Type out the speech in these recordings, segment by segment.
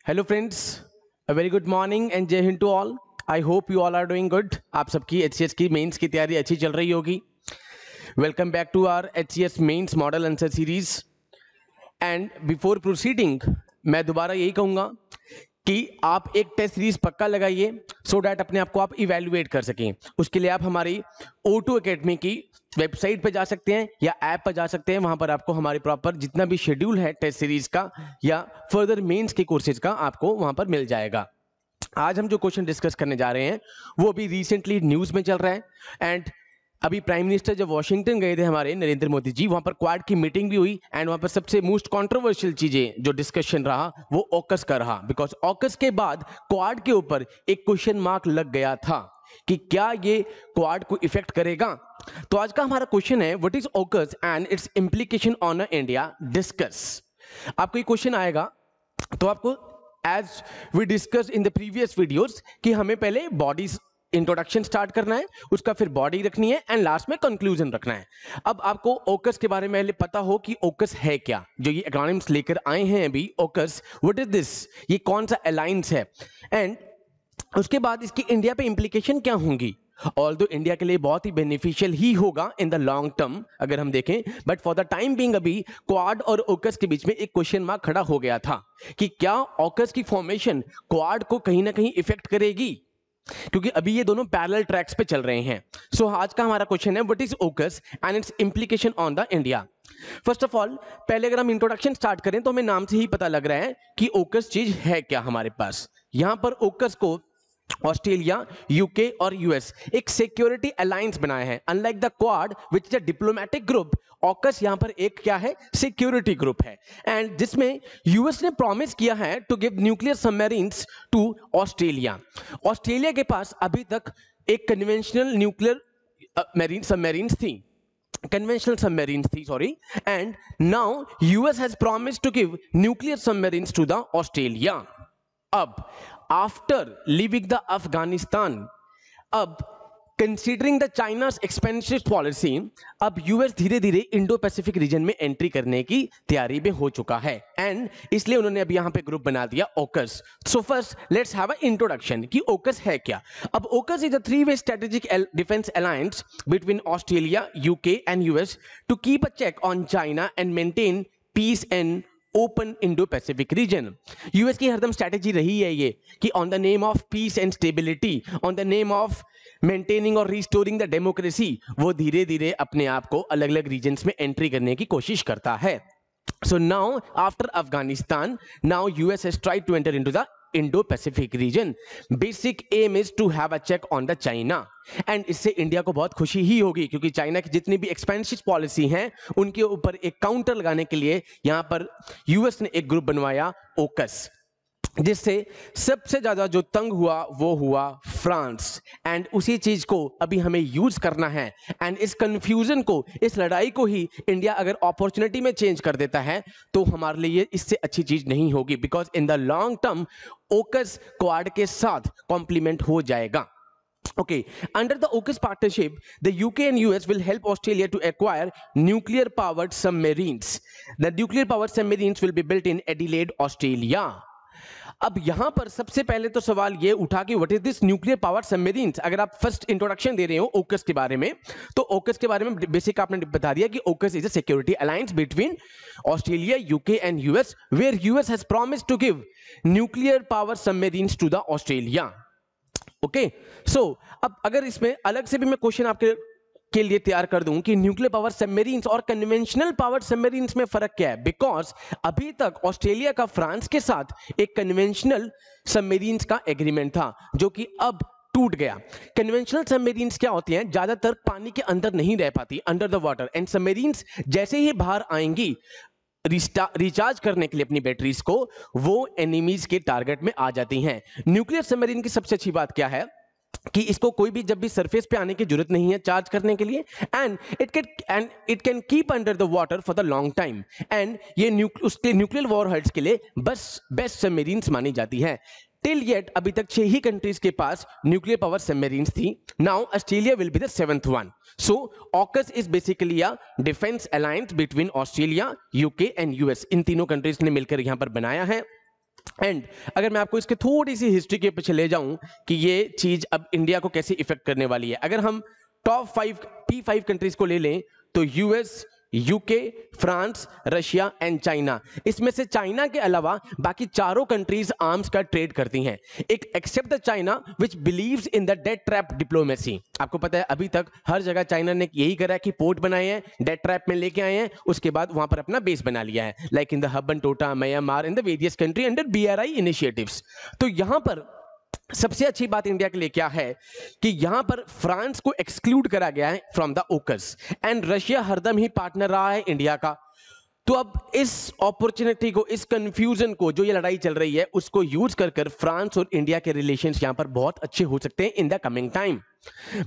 Hello friends, a very good morning and Jai Hind to all. I hope you all are doing good. आप सबकी HCS की mains की तैयारी अच्छी चल रही होगी। Welcome back to our HCS mains model answer series. And before proceeding मैं दोबारा यही कहूँगा कि आप एक टेस्ट सीरीज पक्का लगाइए सो डैट अपने आप को आप इवेल्युएट कर सकें। उसके लिए आप हमारी O2 एकेडमी की वेबसाइट पर जा सकते हैं या ऐप पर जा सकते हैं। वहां पर आपको हमारी प्रॉपर जितना भी शेड्यूल है टेस्ट सीरीज का या फर्दर मेंस के कोर्सेज का आपको वहां पर मिल जाएगा। आज हम जो क्वेश्चन डिस्कस करने जा रहे हैं वो अभी रिसेंटली न्यूज में चल रहा है। एंड अभी प्राइम मिनिस्टर जब वॉशिंगटन गए थे हमारे नरेंद्र मोदी जी, वहां पर क्वाड की मीटिंग भी हुई एंड वहां पर सबसे मोस्ट कंट्रोवर्शियल चीजें जो डिस्कशन रहा वो ऑकस का रहा। बिकॉज ऑकस के बाद क्वाड के ऊपर एक क्वेश्चन मार्क लग गया था कि क्या ये क्वाड को इफेक्ट करेगा। तो आज का हमारा क्वेश्चन है what is AUKUS and its implication on India, discuss. आपको ये क्वेश्चन आएगा तो आपको as we discuss in the previous videos कि हमें पहले बॉडी इंट्रोडक्शन स्टार्ट करना है, उसका फिर बॉडी रखनी है एंड लास्ट में कंक्लूजन रखना है। अब आपको ओकस के बारे में पता हो कि ओकस है क्या, जो ये एक्रोनिम्स लेकर आए हैं अभी। ओकस व्हाट इज दिस, ये कौन सा अलायंस है एंड उसके बाद इसकी इंडिया पे इंप्लीकेशन क्या होंगी। ऑल्दो इंडिया के लिए बहुत ही बेनिफिशियल ही होगा इन द लॉन्ग टर्म अगर हम देखें, but for the time being अभी क्वाड और ओकस के बीच में एक क्वेश्चन मार्क खड़ा हो गया था कि क्या ओकस की फॉर्मेशन क्वाड को कहीं ना कहीं इफेक्ट करेगी, क्योंकि अभी ये दोनों पैरेलल ट्रैक्स पे चल रहे हैं। सो आज का हमारा क्वेश्चन है व्हाट इज ओकस and its implication on the India. First of all पहले अगर हम इंट्रोडक्शन स्टार्ट करें तो हमें नाम से ही पता लग रहा है कि ओकस चीज है क्या हमारे पास। यहां पर ओकस को ऑस्ट्रेलिया, यूके और यूएस एक सिक्योरिटी अलायंस बनाया है। Unlike the Quad which is a diplomatic group, AUKUS यहां पर एक क्या है, सिक्योरिटी ग्रुप है। एंड जिसमें यूएस ने प्रॉमिस किया है to give nuclear submarines to Australia. Australia के पास अभी तक एक कन्वेंशनल न्यूक्लियर मरीन सबमरीन्स थी, conventional submarines थी sorry, and now US has promised to give nuclear submarines to the Australia. अब आफ्टर लिविंग द अफगानिस्तान, अब considering the China's expensive policy, अब यूएस धीरे धीरे इंडो पैसिफिक रीजन में entry करने की तैयारी में हो चुका है एंड इसलिए उन्होंने अब यहां पे ग्रुप बना दिया AUKUS. So first let's have a introduction कि ओकस है क्या। अब AUKUS is a three way strategic defence alliance between Australia, UK and US to keep a check on China and maintain peace and open Indo Pacific region. US की हरदम strategy रही है ये कि on the name of peace and stability, on the name of maintaining और restoring the democracy, वो धीरे धीरे अपने आप को अलग अलग रीजन्स में एंट्री करने की कोशिश करता है। So now after Afghanistan, now US has tried to enter into the Indo-Pacific region. Basic aim is to have a check on the China. And इससे इंडिया को बहुत खुशी ही होगी क्योंकि चाइना की जितनी भी एक्सपेंसिव पॉलिसी हैं उनके ऊपर एक काउंटर लगाने के लिए यहां पर यूएस ने एक ग्रुप बनवाया ओकस, जिससे सबसे ज्यादा जो तंग हुआ वो हुआ फ्रांस। एंड उसी चीज को अभी हमें यूज करना है एंड इस कंफ्यूजन को, इस लड़ाई को ही इंडिया अगर अपॉर्चुनिटी में चेंज कर देता है तो हमारे लिए इससे अच्छी चीज नहीं होगी, because in the long term ओकस क्वाड के साथ कॉम्प्लीमेंट हो जाएगा। Okay, under the AUKUS partnership, the UK and US will help Australia to acquire nuclear-powered submarines. The nuclear-powered submarines will be built in Adelaide, Australia. अब यहां पर सबसे पहले तो सवाल ये उठा कि what is this nuclear power submarines. अगर आप फर्स्ट इंट्रोडक्शन दे रहे हो ओकस के बारे में तो ओकस के बारे में बेसिक आपने बता दिया कि AUKUS is a security alliance between Australia, UK and US, where US has promised to give nuclear power submarines to the Australia. Okay, so अब अगर इसमें अलग से भी मैं क्वेश्चन आपके के लिए तैयार कर दूं कि न्यूक्लियर पावर सबमरीन्स और कन्वेंशनल पावर सबमरीन्स में फर्क क्या है, बिकॉज अभी तक ऑस्ट्रेलिया का फ्रांस के साथ एक कन्वेंशनल सबमरीन्स का एग्रीमेंट था जो कि अब टूट गया। कन्वेंशनल सबमरीन्स क्या होती हैं, ज्यादातर पानी के अंदर नहीं रह पाती, under the water, and submarines जैसे ही बाहर आएंगी रिचार्ज करने के लिए अपनी बैटरीज को, वो एनिमीज के टारगेट में आ जाती हैं। न्यूक्लियर सबमरीन की सबसे अच्छी बात क्या है कि इसको कोई भी जब भी सरफेस पे आने की जरूरत नहीं है चार्ज करने के लिए, and it can keep under the water for the long time. And ये उसके न्यूक्लियर वॉरहेड्स के लिए बस बेस्ट सबमरीन्स मानी जाती है। टिल येट अभी तक 6 ही कंट्रीज के पास न्यूक्लियर पावर सबमरीन्स थी। Now Australia will be the 7th one. So AUKUS is basically a defence alliance between Australia, UK and US. इन तीनों कंट्रीज ने मिलकर यहां पर बनाया है एंड अगर मैं आपको इसके थोड़ी सी हिस्ट्री के पीछे ले जाऊं कि ये चीज अब इंडिया को कैसे इफेक्ट करने वाली है, अगर हम टॉप 5 P5 कंट्रीज को ले लें तो US, UK, France, Russia and China. इसमें से चाइना के अलावा बाकी चारों कंट्रीज आर्म्स का ट्रेड करती हैं, एक except the China which believes in the debt trap diplomacy. आपको पता है अभी तक हर जगह चाइना ने यही करा है कि पोर्ट बनाए हैं, डेट ट्रैप में लेके आए हैं, उसके बाद वहां पर अपना बेस बना लिया है, like in the Hambantota, Myanmar, in the various country under BRI initiatives. तो यहां पर सबसे अच्छी बात इंडिया के लिए क्या है कि यहां पर फ्रांस को एक्सक्लूड करा गया है फ्रॉम द ओकस, एंड रशिया हरदम ही पार्टनर रहा है इंडिया का। तो अब इस अपॉर्चुनिटी को, इस कंफ्यूजन को, जो ये लड़ाई चल रही है उसको यूज कर फ्रांस और इंडिया के रिलेशंस यहां पर बहुत अच्छे हो सकते हैं इन the coming time,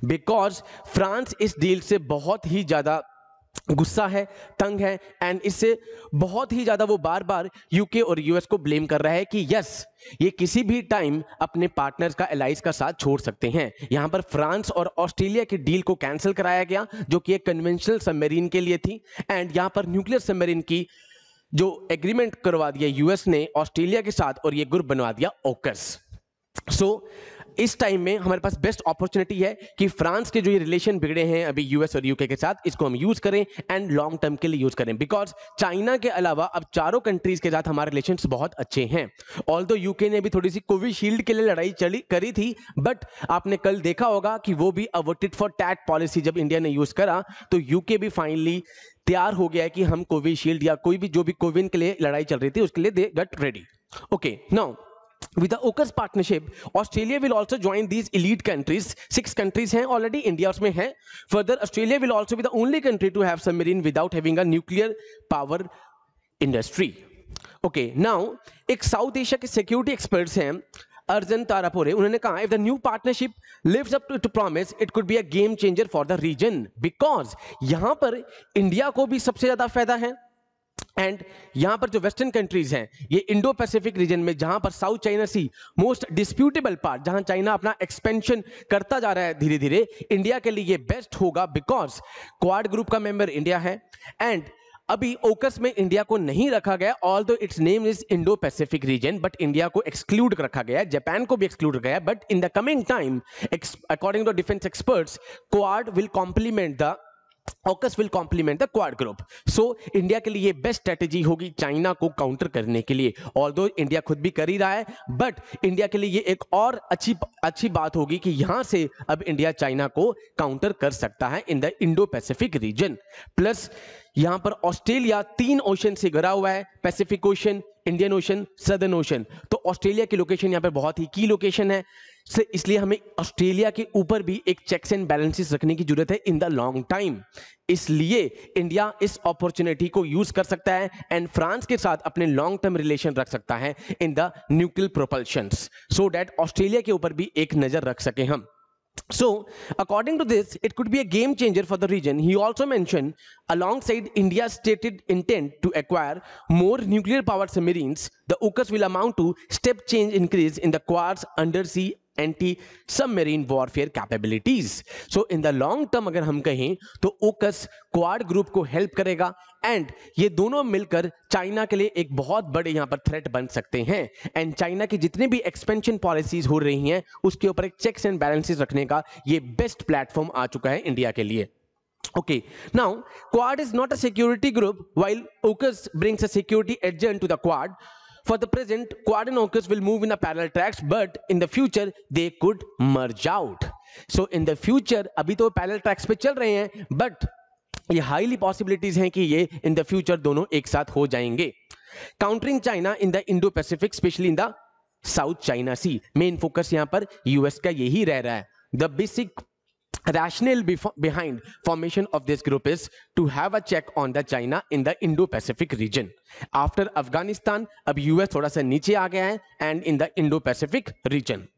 because France इस डील से बहुत ही ज्यादा गुस्सा है, तंग है, एंड इससे बहुत ही ज्यादा वो बार बार यूके और यूएस को ब्लेम कर रहा है कि यस ये किसी भी टाइम अपने पार्टनर्स का एलाइज का साथ छोड़ सकते हैं। यहां पर फ्रांस और ऑस्ट्रेलिया की डील को कैंसिल कराया गया जो कि एक कन्वेंशनल सबमरीन के लिए थी, एंड यहां पर न्यूक्लियर सबमरीन की जो एग्रीमेंट करवा दिया यूएस ने ऑस्ट्रेलिया के साथ और ये ग्रुप बनवा दिया ओकस। सो इस टाइम में हमारे पास बेस्ट अपॉर्चुनिटी है कि फ्रांस के जो ये रिलेशन बिगड़े हैं अभी यूएस और यूके के साथ, इसको हम यूज करें एंड लॉन्ग टर्म के लिए यूज करें, बिकॉज चाइना के अलावा अब चारों कंट्रीज के साथ हमारे रिलेशंस बहुत अच्छे हैं। ऑल्दो यूके ने भी थोड़ी सी कोविशील्ड के लिए लड़ाई करी थी, बट आपने कल देखा होगा कि वो भी अब टिट फॉर टैट पॉलिसी जब इंडिया ने यूज करा तो यूके भी फाइनली तैयार हो गया है कि हम कोविशील्ड या कोई भी जो भी कोविन के लिए लड़ाई चल रही थी उसके लिए they get ready. Okay, now with the AUKUS partnership, Australia will also join these elite countries. 6 countries हैं already, India उसमें है. Further, Australia will also be the only country to have submarine without having a nuclear power industry. Okay, now एक south Asia के security experts हैं अर्जन तारापुरे, उन्होंने कहा if the new partnership lives up to promise, it could be a game changer for the region, because यहां पर India को भी सबसे ज्यादा फायदा है, एंड यहां पर जो वेस्टर्न कंट्रीज हैं ये इंडो पैसिफिक रीजन में, जहां पर साउथ चाइना सी मोस्ट डिस्प्यूटेबल पार्ट, जहां चाइना अपना एक्सपेंशन करता जा रहा है धीरे धीरे, इंडिया के लिए बेस्ट होगा बिकॉज क्वाड ग्रुप का मेंबर इंडिया है, एंड अभी ओकस में इंडिया को नहीं रखा गया, although it's name is Indo Pacific reason, but India को एक्सक्लूड रखा गया है, जापान को भी एक्सक्लूड रखा गया है, but in the coming time according to defence experts Quad will complement the AUKUS will complement the Quad group. So India के लिए बेस्ट स्ट्रेटेजी होगी चाइना को काउंटर करने के लिए, ऑल्दो इंडिया खुद भी कर ही रहा है, बट इंडिया के लिए ये एक और अच्छी बात होगी कि यहां से अब इंडिया चाइना को काउंटर कर सकता है in the Indo Pacific reason. Plus यहां पर ऑस्ट्रेलिया 3 ओशन से घिरा हुआ है, Pacific ocean, Indian ocean, southern ocean, तो ऑस्ट्रेलिया की लोकेशन यहां पर बहुत ही की लोकेशन है, इसलिए हमें ऑस्ट्रेलिया के ऊपर भी एक चेक्स एंड बैलेंसेस रखने की जरूरत है इन द लॉन्ग टाइम। इसलिए इंडिया इस अपॉर्चुनिटी को यूज कर सकता है एंड फ्रांस के साथ अपने लॉन्ग टर्म रिलेशन रख सकता है in the nuclear propulsions, so that Australia के ऊपर भी एक नजर रख सके हम। So, according to this, it could be a game changer for the region. He also mentioned, alongside India's stated intent to acquire more nuclear powered submarines, the AUKUS will amount to step change increase in the Quad's undersea anti-submarine warfare capabilities. So, in the long term अगर हम कहें तो AUKUS quad group को help करेगा and ये दोनों मिलकर China के लिए एक बहुत बड़े यहां पर थ्रेट बन सकते हैं, एंड चाइना की जितनी भी एक्सपेंशन पॉलिसीज हो रही हैं उसके ऊपर एक चेक्स एंड बैलेंसेस रखने का ये बेस्ट प्लेटफॉर्म आ चुका है इंडिया के लिए। Okay, now Quad is not a security group, while AUKUS brings a security adjunct to the Quad. For the present, Quad and AUKUS will move in a parallel tracks, but in the future they could merge out. So in the future, अभी तो parallel tracks पे चल रहे हैं, but ये highly possibilities हैं कि ये इन द फ्यूचर दोनों एक साथ हो जाएंगे। Countering China in the Indo Pacific, specially in the South China Sea, main focus यहां पर यूएस का यही रह रहा है। The basic rationale behind formation of this group is to have a check on the China in the Indo-Pacific region. After Afghanistan, अब US थोड़ा सा नीचे आ गया है and in the Indo-Pacific region.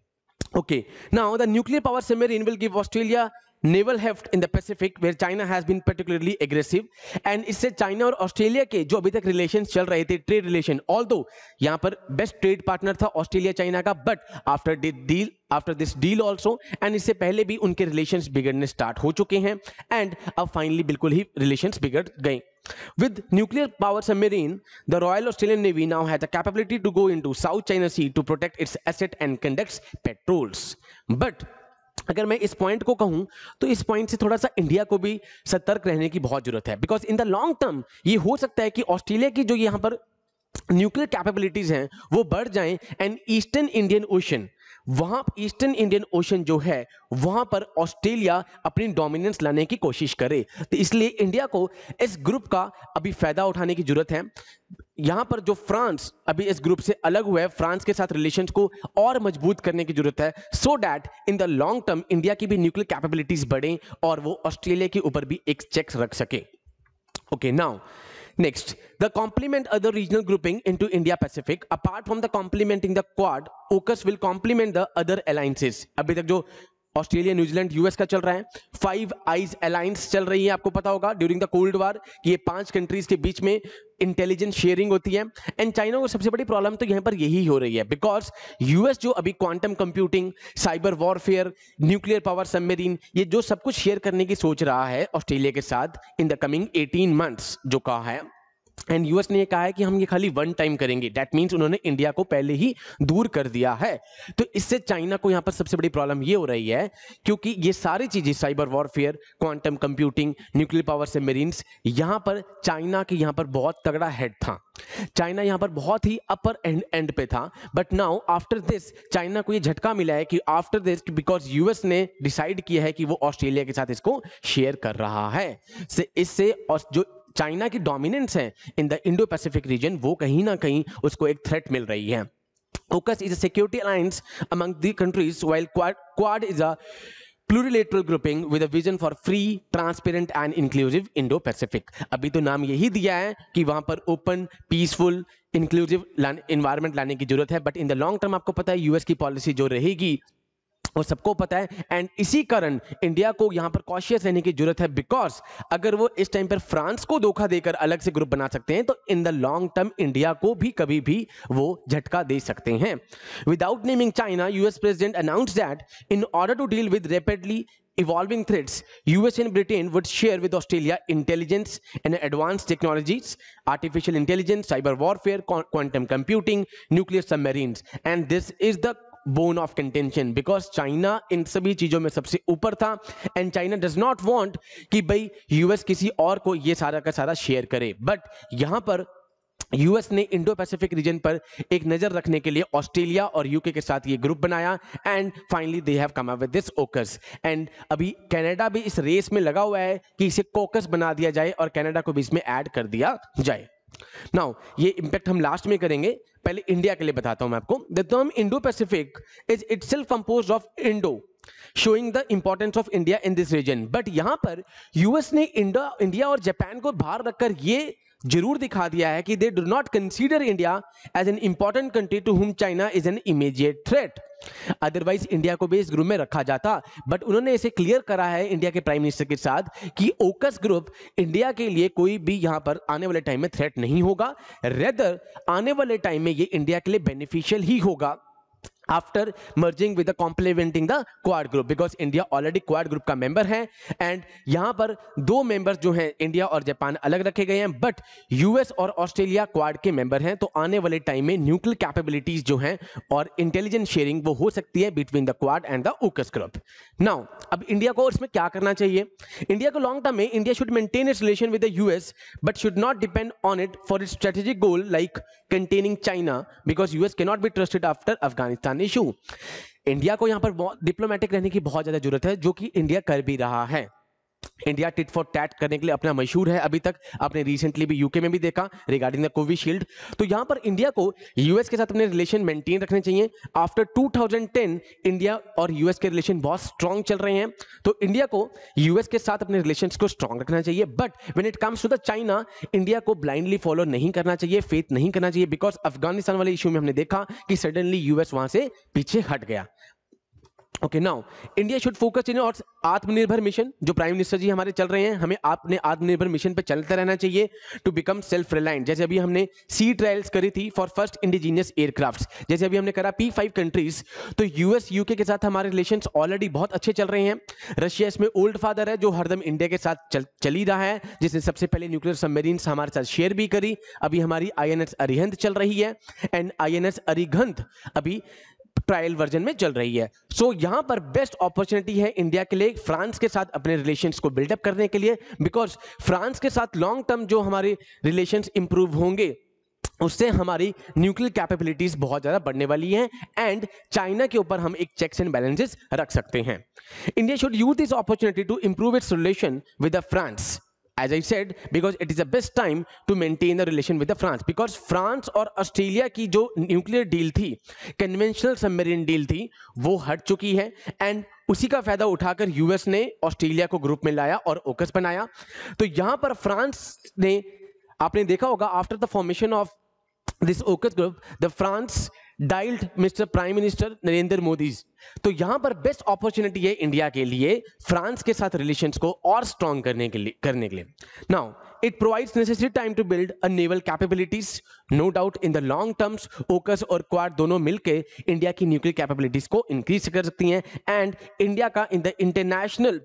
Okay, now the nuclear power submarine will give Australia naval heft in the Pacific, where China has been particularly aggressive, and इससे China और Australia के जो अभी तक रिलेशंस चल रहे थे, ट्रेड रिलेशन, ऑल्दो यहां पर बेस्ट ट्रेड पार्टनर था ऑस्ट्रेलिया चाइना का, but after this deal also, and इससे पहले भी उनके रिलेशंस बिगड़ने स्टार्ट हो चुके हैं, एंड अब फाइनली बिल्कुल ही रिलेशंस बिगड़ गए। With nuclear power submarine, the Royal Australian Navy now has the capability to go into South China Sea to protect its asset and conducts patrols. But अगर मैं इस पॉइंट को कहूं तो इस पॉइंट से थोड़ा सा इंडिया को भी सतर्क रहने की बहुत जरूरत है, because in the long term ये हो सकता है कि ऑस्ट्रेलिया की जो यहां पर न्यूक्लियर कैपेबिलिटीज हैं वो बढ़ जाएं एंड ईस्टर्न इंडियन ओशन, वहां ईस्टर्न इंडियन ओशन जो है वहां पर ऑस्ट्रेलिया अपनी डोमिनेंस लाने की कोशिश करे। तो इसलिए इंडिया को इस ग्रुप का अभी फायदा उठाने की जरूरत है। यहां पर जो फ्रांस अभी इस ग्रुप से अलग हुआ है, फ्रांस के साथ रिलेशंस को और मजबूत करने की जरूरत है, so that in the long term India की भी न्यूक्लियर कैपेबिलिटीज बढ़े और वो ऑस्ट्रेलिया के ऊपर भी एक चेक रख सके। Okay, now next, the complement other regional grouping into India-Pacific. Apart from the complementing the Quad, AUKUS will complement the other alliances. अभी तक जो ऑस्ट्रेलिया, न्यूजीलैंड, यूएस का चल रहा है, फाइव आइज अलायंस चल रही है, आपको पता होगा ड्यूरिंग द कोल्ड वार कि ये 5 कंट्रीज के बीच में इंटेलिजेंस शेयरिंग होती है। एंड चाइना को सबसे बड़ी प्रॉब्लम तो यहां पर यही हो रही है, बिकॉज यूएस जो अभी quantum computing, cyber warfare, nuclear power submarine, ये जो सब कुछ शेयर करने की सोच रहा है ऑस्ट्रेलिया के साथ इन द कमिंग 18 मंथ्स जो कहा है, एंड यूएस ने ये कहा है कि हम ये खाली वन टाइम करेंगे। दैट मींस उन्होंने इंडिया को पहले ही दूर कर दिया है। तो इससे चाइना को यहां पर सबसे बड़ी प्रॉब्लम ये हो रही है, क्योंकि ये सारी चीजें cyber warfare, quantum computing, nuclear power submarines, यहां पर चाइना के यहां पर बहुत तगड़ा हेड था। चाइना यहां पर बहुत ही अपर एंड पे था, but now after this China को ये झटका मिला है कि आफ्टर दिस, बिकॉज यूएस ने डिसाइड किया है कि वो ऑस्ट्रेलिया के साथ इसको शेयर कर रहा है। इससे जो चाइना की डोमिनेंस है in the Indo Pacific reason वो कहीं ना कहीं उसको एक थ्रेट मिल रही है। AUKUS is a security alliance among the countries, while Quad is a plurilateral grouping with a vision for free, transparent and inclusive Indo-Pacific. अभी तो नाम यही दिया है कि वहां पर ओपन, पीसफुल, इंक्लूसिव एनवायरमेंट लाने की जरूरत है, but in the long term आपको पता है यूएस की पॉलिसी जो रहेगी वो सबको पता है। एंड इसी कारण इंडिया को यहां पर कॉशियस रहने की जरूरत है, बिकॉज अगर वो इस टाइम पर फ्रांस को धोखा देकर अलग से ग्रुप बना सकते हैं तो in the long term India को भी कभी भी वो झटका दे सकते हैं। Without naming China, US president announced that in order to deal with rapidly evolving threats, US and Britain would share with Australia intelligence and advanced technologies, artificial intelligence, cyber warfare, quantum computing, nuclear submarines, and this is the bone of contention, because China in सभी चीजों में सबसे ऊपर था and China does not want कि भाई US किसी और को ये सारा का सारा शेयर करे। बट यहां पर यूएस ने इंडो पैसिफिक रीजन पर एक नजर रखने के लिए ऑस्ट्रेलिया और यूके के साथ ये ग्रुप बनाया and finally they have come up with this AUKUS। And अभी कनाडा भी इस रेस में लगा हुआ है कि इसे CAUCUS बना दिया जाए और कनाडा को भी इसमें ऐड कर दिया जाए। नाउ ये इंपैक्ट हम लास्ट में करेंगे, पहले इंडिया के लिए बताता हूं मैं आपको। The term Indo Pacific is itself composed of Indo, showing the importance of India in this region। But यहां पर यूएस ने इंडिया और जापान को बाहर रखकर ये जरूर दिखा दिया है कि they do not consider India as an important country to whom China is an immediate threat. Otherwise India को भी इस ग्रुप में रखा जाता, बट उन्होंने इसे क्लियर करा है इंडिया के प्राइम मिनिस्टर के साथ कि AUKUS ग्रुप इंडिया के लिए कोई भी यहां पर आने वाले टाइम में थ्रेट नहीं होगा, रेदर आने वाले टाइम में ये इंडिया के लिए बेनिफिशियल ही होगा after merging with complementing the Quad group, because India already Quad group का मेंबर है। एंड यहां पर 2 मेंबर्स जो हैं इंडिया और जापान अलग रखे गए हैं, बट यूएस और ऑस्ट्रेलिया क्वाड के मेंबर हैं। तो आने वाले टाइम में न्यूक्लियर कैपेबिलिटीज जो हैं और इंटेलिजेंस शेयरिंग वो हो सकती है between the quad and the AUKUS group. Now अब इंडिया को इसमें क्या करना चाहिए? इंडिया को लॉन्ग टर्म में India should maintain its relation with the US but should not depend on it for its strategic goal like containing China, because US can not be trusted after Afghanistan issue. India को यहां पर diplomatic रहने की बहुत ज्यादा जरूरत है, जो कि इंडिया कर भी रहा है। इंडिया टिट फॉर टैट करने के लिए अपना मशहूर है, अभी तक आपने रिसेंटली भी यूके में भी देखा रिगार्डिंग द कोविशील्ड। तो यहां पर इंडिया को यूएस के साथ अपने रिलेशन मेंटेन रखने चाहिए। आफ्टर 2010 इंडिया और यूएस के रिलेशन बहुत स्ट्रांग चल रहे हैं, तो इंडिया को यूएस के साथ अपने रिलेशंस को स्ट्रांग रखना चाहिए। But when it comes to the China, India को ब्लाइंडली फॉलो नहीं करना चाहिए, फेथ नहीं करना चाहिए, बिकॉज अफगानिस्तान वाले इशू में हमने देखा कि सडनली यूएस वहां से पीछे हट गया। Okay, now India should focus in और आत्मनिर्भर मिशन, जो प्राइम मिनिस्टर जी हमारे चल रहे हैं, हमें अपने आत्मनिर्भर मिशन पे चलते रहना चाहिए टू बिकम सेल्फ रिलायंट। जैसे अभी हमने सी ट्रायल्स करी थी फॉर फर्स्ट इंडिजीनियस एयरक्राफ्ट्स, जैसे अभी हमने करा P5 कंट्रीज, तो यूएस यूके के साथ हमारे रिलेशंस ऑलरेडी बहुत अच्छे चल रहे हैं। रशिया इसमें ओल्ड फादर है, जो हरदम इंडिया के साथ चल ही रहा है, जिसने सबसे पहले न्यूक्लियर सबमरीन्स हमारे साथ शेयर भी करी। अभी हमारी INS अरिहंत चल रही है एंड INS अरिहंत अभी ट्रायल वर्जन में चल रही है। सो यहां पर बेस्ट अपॉर्चुनिटी है इंडिया के लिए फ्रांस के साथ अपने रिलेशंस को बिल्डअप करने के लिए, बिकॉज फ्रांस के साथ लॉन्ग टर्म जो हमारे रिलेशंस इंप्रूव होंगे उससे हमारी न्यूक्लियर कैपेबिलिटीज बहुत ज्यादा बढ़ने वाली हैं एंड चाइना के ऊपर हम एक चेक्स एंड बैलेंसेस रख सकते हैं। India should use this opportunity to improve its relation with the France, as I said, because it is the best time to maintain the relation with the France, because France और Australia की जो nuclear deal थी, conventional submarine deal थी, वो हट चुकी है and उसी का फायदा उठाकर यूएस ने ऑस्ट्रेलिया को ग्रुप में लाया और ओकस बनाया। तो यहां पर फ्रांस ने, आपने देखा होगा, after the formation of this AUKUS group, the France dialled Mister Prime Minister Narendra Modi. तो यहां पर बेस्ट अपॉर्चुनिटी है इंडिया के लिए फ्रांस के साथ रिलेशंस को और स्ट्रॉन्ग करने के लिए। Now it provides necessary time to build a naval capabilities. No doubt in the long terms AUKUS और क्वाड दोनों मिलकर इंडिया की न्यूक्लियर कैपेबिलिटीज को इंक्रीज कर सकती हैं एंड इंडिया का इन द इंटरनेशनल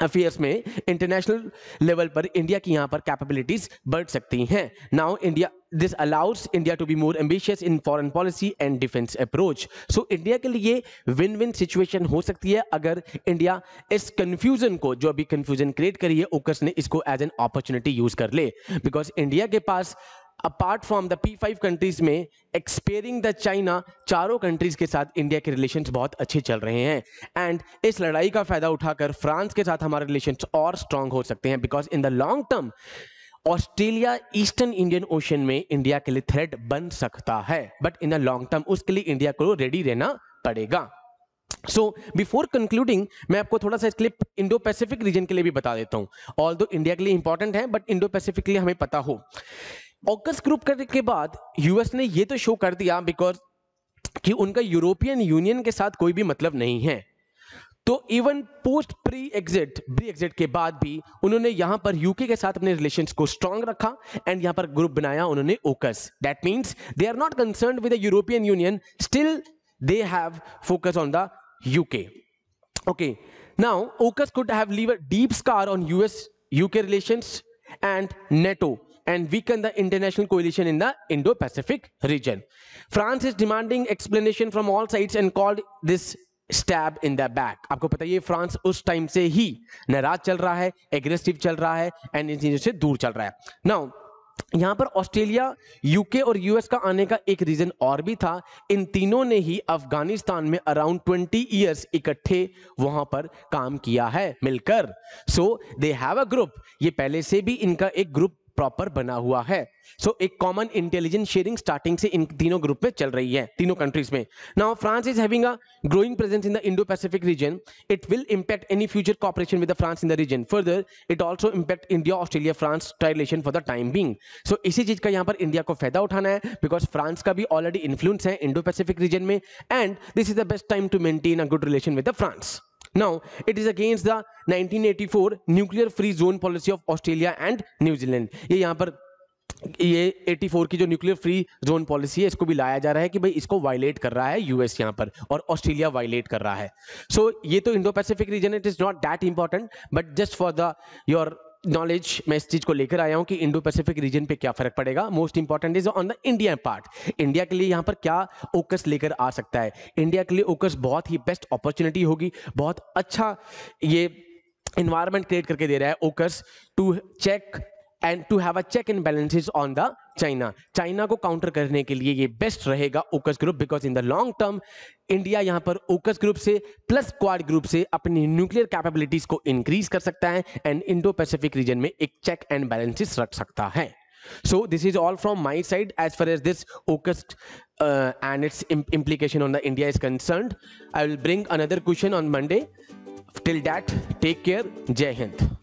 अफेयर्स में, इंटरनेशनल लेवल पर इंडिया की यहां पर कैपेबिलिटीज बढ़ सकती हैं। Now India, this allows India to be more ambitious in foreign policy and defence approach. So India के लिए विन विन सिचुएशन हो सकती है अगर इंडिया इस कंफ्यूजन को, जो अभी कंफ्यूजन क्रिएट करी है ओकस ने, इसको एज एन अपॉर्चुनिटी यूज कर ले, बिकॉज इंडिया के पास apart from the P5 countries में एक्सपेयरिंग द चाइना, चारों कंट्रीज के साथ इंडिया के रिलेशंस बहुत अच्छे चल रहे हैं एंड इस लड़ाई का फायदा उठाकर फ्रांस के साथ हमारे रिलेशंस और स्ट्रांग हो सकते हैं, because in the long term Australia eastern Indian ocean में इंडिया के लिए थ्रेट बन सकता है, but in the long term उसके लिए इंडिया को रेडी रहना पड़ेगा। सो बिफोर कंक्लूडिंग, मैं आपको थोड़ा सा इस क्लिप इंडो पैसिफिक रीजन के लिए भी बता देता हूं, ऑल्दो इंडिया के लिए इंपॉर्टेंट है बट इंडो पैसिफिक के लिए हमें पता हो। ऑकस ग्रुप करने के बाद यूएस ने ये तो शो कर दिया बिकॉज कि उनका यूरोपियन यूनियन के साथ कोई भी मतलब नहीं है, तो इवन पोस्ट प्री एग्जिट के बाद भी उन्होंने यहां पर यूके के साथ अपने रिलेशंस को स्ट्रांग रखा एंड यहां पर ग्रुप बनाया उन्होंने AUKUS. That means they are not concerned with the European Union, still they have focus on the UK. Okay, now AUKUS could have leave a deep scar on US UK relations and NATO and weaken the international coalition in the Indo-Pacific region. France is demanding explanation from all sides and called this stab in the back. आपको पता है France उस time से ही नाराज चल रहा है, aggressive चल रहा है एंड इन चीजों से दूर चल रहा है। नाउ यहां पर ऑस्ट्रेलिया, यूके और यूएस का आने का एक रीजन और भी था, इन तीनों ने ही अफगानिस्तान में अराउंड 20 इयर्स इकट्ठे वहां पर काम किया है मिलकर। सो दे हैव अ ग्रुप, ये पहले से भी इनका एक ग्रुप प्रॉपर बना हुआ है। सो एक कॉमन इंटेलिजेंस शेयरिंग स्टार्टिंग से इन तीनों ग्रुप में चल रही है, तीनों कंट्रीज में। Now France is having a growing presence in the Indo Pacific region, it will impact any future cooperation with the France in the region, further it also impact India Australia France relation for the time being. So इसी चीज का यहां पर India को फायदा उठाना है because France का भी ऑलरेडी इन्फ्लुएंस है इंडो पैसिफिक रीजन में and this is the best time to maintain a good relation with the France. Now, it is against the 1984 nuclear free zone policy of Australia and New Zealand. ये यहाँ पर ये 84 की जो nuclear free zone policy है, इसको भी लाया जा रहा है कि भाई इसको वायलेट कर रहा है यूएस यहाँ पर और ऑस्ट्रेलिया वायलेट कर रहा है। सो ये तो Indo Pacific region, it is not that important but just for the your knowledge मैं इस चीज को लेकर आया हूं कि इंडो पैसिफिक रीजन पे क्या फर्क पड़ेगा। Most important is on the India part, India के लिए यहां पर क्या ओकस लेकर आ सकता है। इंडिया के लिए ओकस बहुत ही बेस्ट अपॉर्चुनिटी होगी, बहुत अच्छा ये एनवायरनमेंट क्रिएट करके दे रहा है AUKUS to check and to have a check and balances on the China को काउंटर करने के लिए ये बेस्ट रहेगा AUKUS group, because in the long term India यहां पर ओकस ग्रुप से प्लस क्वाड ग्रुप से अपनी न्यूक्लियर कैपेबिलिटीज को इंक्रीज कर सकता है एंड इंडो पैसिफिक रीजन में एक चेक एंड बैलेंसेस रख सकता है। So this is all from my side as far as this AUKUS and its implication on the India is concerned. I will bring another question on Monday. Till that, take care. Jai Hind.